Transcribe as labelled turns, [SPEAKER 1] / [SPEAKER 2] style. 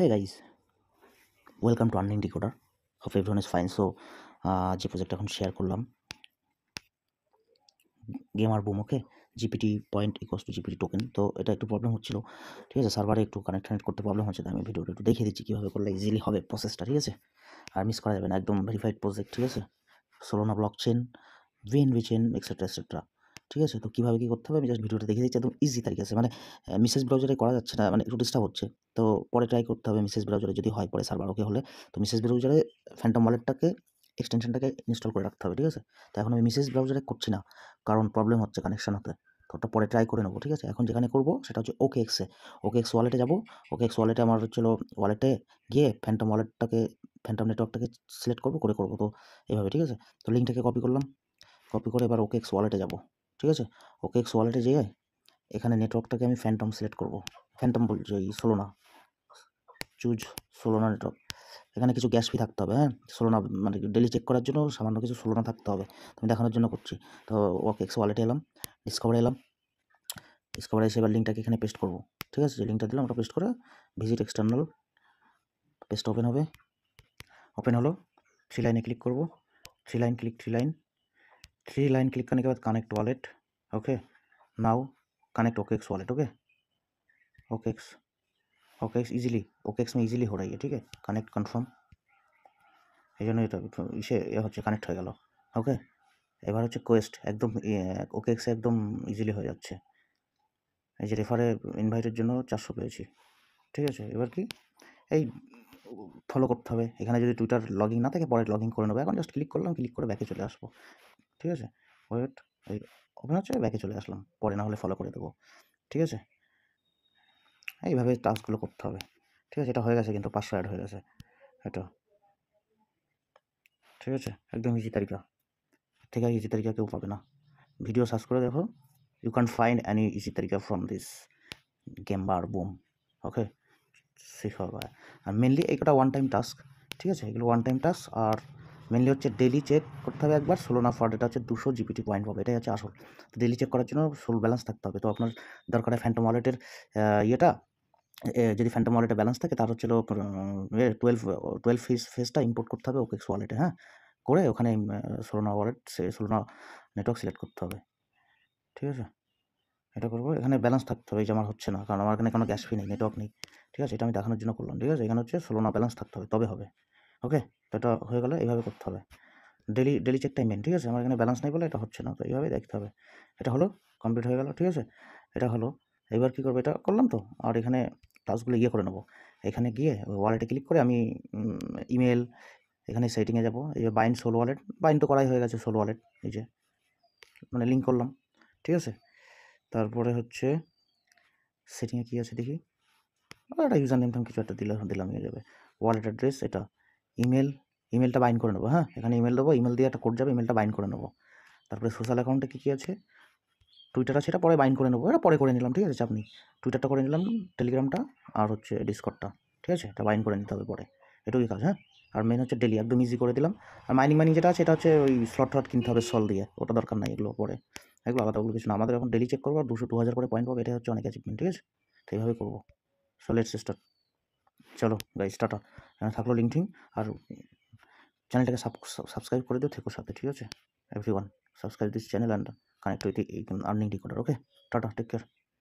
[SPEAKER 1] Hey guys, welcome to Earning Decoder. Hope everyone is fine. So, যে project এখন share করলাম gamer broom, okay, GPT point equals to GPT token. তো এটা একটু problem হচ্ছিল, ঠিক আছে, সার্ভারে একটু কানেক্ট করতে প্রবলেম হচ্ছে। আমি ভিডিওটা একটু দেখিয়ে দিচ্ছি কীভাবে করলে ইজিলি হবে প্রসেসটা, ঠিক আছে, আর মিস করা যাবে না। একদম ভেরিফাইড প্রজেক্ট, ঠিক আছে, সোলোনা ব্লক চেন, ভিএনভি চেন, এক্সেট্রা। ঠিক আছে, তো কীভাবে কী করতে হবে আমি জাস্ট ভিডিওটা দেখিয়ে দিচ্ছি। একদম ইজি তারিখ আছে, মানে মিসেস ব্রাউজারে করা যাচ্ছে না, মানে একটু ডিস্টার্ব হচ্ছে। তো পরে ট্রাই করতে হবে মিসেস ব্রাউজারে, যদি হয় পরে সার্ভার ওকে হলে। তো মিসেস ব্রাউজারে ফ্যান্টম ওয়ালেটটাকে এক্সটেনশনটাকে ইনস্টল করে রাখতে হবে, ঠিক আছে। তো এখন আমি মিসেস ব্রাউজারে করছি না, কারণ প্রবলেম হচ্ছে কানেকশন হতে। তো ওটা পরে ট্রাই করে নেবো, ঠিক আছে। এখন যেখানে করবো সেটা হচ্ছে ওকেএক্সে। ওকেএক্স ওয়ালেটে যাবো। ওকেএক্স ওয়ালেটে আমার হচ্ছিল ওয়ালেটে গিয়ে ফ্যান্টম নেটওয়ার্কটাকে সিলেক্ট করবো। তো এইভাবে, ঠিক আছে। তো লিঙ্কটাকে কপি করলাম, কপি করে এবার ওকেএক্স ওয়ালেটে যাব, ঠিক আছে। ওকেএক্স ওয়ালেটে যেয়ে এখানে নেটওয়ার্কটাকে আমি ফ্যান্টম সিলেক্ট করব। ফ্যান্টম বলছি এই সোলোনা, চুজ সোলোনা নেটওয়ার্ক। এখানে কিছু গ্যাস ফি থাকতে হবে, হ্যাঁ, সোলোনা মানে ডেলি চেক করার জন্য সামান্য কিছু সোলোনা থাকতে হবে। তুমি দেখানোর জন্য করছি। তো ওকেএক্স ওয়ালেটে এলাম, ডিসকভারে এসে এবার লিঙ্কটাকে এখানে পেস্ট করব, ঠিক আছে। যে লিঙ্কটা দিলাম ওটা পেস্ট করে ভিজিট এক্সটার্নাল, পেস্ট ওপেন হবে। ওপেন হলো, থ্রি লাইনে ক্লিক করব, থ্রি লাইন क्लिक करने के बाद connect wallet, okay. Now connect OKX wallet, okay. OKX easily, OKX में इजीली हो रही है, ठीक है। कनेक्ट कन्फार्म, এই জন্য এটা ইসে হচ্ছে কানেক্ট হয়ে গেল, ওকে। এবার হচ্ছে কোয়েস্ট, একদম ওকেএক্সে একদম ইজিলি হয়ে যাচ্ছে। এই যে রেফারে ইনভাইটের জন্য 400 পেয়েছি, ঠিক আছে। এবার কি এই ফলো করতে হবে। এখানে যদি টুইটার লগইন না থাকে পরে লগইন করে নেবো। এখন জাস্ট ক্লিক করলাম, ক্লিক করে ব্যাকে চলে আসবো, ঠিক আছে। ওয়েট, এই ওপেন হচ্ছে, ব্যাকে চলে আসলাম, পরে না হলে ফলো করে দেবো, ঠিক আছে। এইভাবে টাস্কগুলো করতে হবে, ঠিক আছে। এটা হয়ে গেছে, কিন্তু 500 অ্যাড হয়ে গেছে এটা, ঠিক আছে। একদম ইজি তালিকা, ঠিক আছে। ইজি তালিকা কেউ পাবে না, ভিডিও সার্চ করে দেখো, you can find any easy তালিকা ফ্রম দিস গেম বার বুম, ওকে। শেষ হবে। আর মেনলি এইটা ওয়ান টাইম টাস্ক, ঠিক আছে। এগুলো ওয়ান টাইম টাস্ক, আর মেনলি হচ্ছে ডেলি চেক করতে হবে একবার। সোলোনা ফর এটা হচ্ছে 200 জিপিটি পয়েন্ট পাবে, এটাই হচ্ছে আসল। তো ডেলি চেক করার জন্য সোল ব্যালেন্স থাকতে হবে। তো আপনার দরকার হয় ফ্যান্টম ওয়ালেটের ইয়েটা, যদি ফ্যান্টম ওয়ালেটে ব্যালেন্স থাকে তার হচ্ছে 12 ফেজটা ইম্পোর্ট করতে হবে ওকেএক্স ওয়ালেটে, হ্যাঁ, করে ওখানে সোলোনা নেটওয়ার্ক সিলেক্ট করতে হবে, ঠিক আছে। এটা করবো, এখানে ব্যালেন্স থাকতে হবে। এই যে আমার হচ্ছে না, কারণ আমার এখানে কোনো গ্যাস ফি নেই, নেটওয়ার্ক নেই, ঠিক আছে। এটা আমি দেখানোর জন্য করলাম, ঠিক আছে। এখানে হচ্ছে সোলোনা ব্যালেন্স থাকতে হবে তবে হবে, ওকে। তো এটা হয়ে গেলে এইভাবে করতে হবে, ডেলি চেকটাই মেন, ঠিক আছে। আমার এখানে ব্যালেন্স নেই বলে এটা হচ্ছে না, তো এইভাবে দেখতে হবে। এটা হলো, কমপ্লিট হয়ে গেল, ঠিক আছে। এটা হলো, এবার কী করবো, এটা করলাম তো। আর এখানে টাস্কগুলো করে নেবো। এখানে গিয়ে ওয়ালেটে ক্লিক করে আমি ইমেল, এখানে সেটিংয়ে যাবো। এই যে বাইন্ড সোল ওয়ালেট, বাইন্ড তো করাই হয়ে গেছে সোল ওয়ালেট, এই যে মানে লিঙ্ক করলাম, ঠিক আছে। তারপরে হচ্ছে সেটিংয়ে কী আছে দেখি, একটা ইউজার নেম কিছু একটা দিলাম হয়ে যাবে। ওয়ালেট অ্যাড্রেস, এটা ইমেলটা বাইন্ড করে নেবো, হ্যাঁ। এখানে ইমেল দেবো, ইমেল দিয়ে একটা কোড যাবে, ইমেলটা বাইন্ড করে নেবো। তারপরে সোশ্যাল অ্যাকাউন্টে কী আছে, টুইটার আছে, এটা পরে বাইন্ড করে নেবো, এটা পরে করে নিলাম, ঠিক আছে, চাপ নেই। টুইটারটা করে নিলাম, টেলিগ্রামটা আর হচ্ছে ডিসকর্ডটা, ঠিক আছে, এটা বাইন্ড করে নিতে হবে পরে। এটুকুই কাজ, হ্যাঁ। আর মেন হচ্ছে ডেলি, একদম ইজি করে দিলাম। আর মাইনিং যেটা আছে এটা হচ্ছে ওই স্লট কিনতে হবে সল দিয়ে, ওটা দরকার নাই, এগুলো পরে, এগুলো আলাদা কিছু না। আমাদের এখন ডেলি চেক করবো, আর 200-2000 করে পয়েন্ট পাবো, এটাই হচ্ছে অনেক অ্যাচিভমেন্ট, ঠিক আছে। তো এইভাবে করবো। সো লেটস স্টার্ট, চলো গাইস, টাটা। এখানে থাকলো লিঙ্ক, আর চ্যানেলটাকে সাবস্ক্রাইব করে দিও, থেকো সাথে, ঠিক আছে। Everyone subscribe this channel and connect with earning decoder, okay. টাটা, টেক কেয়ার।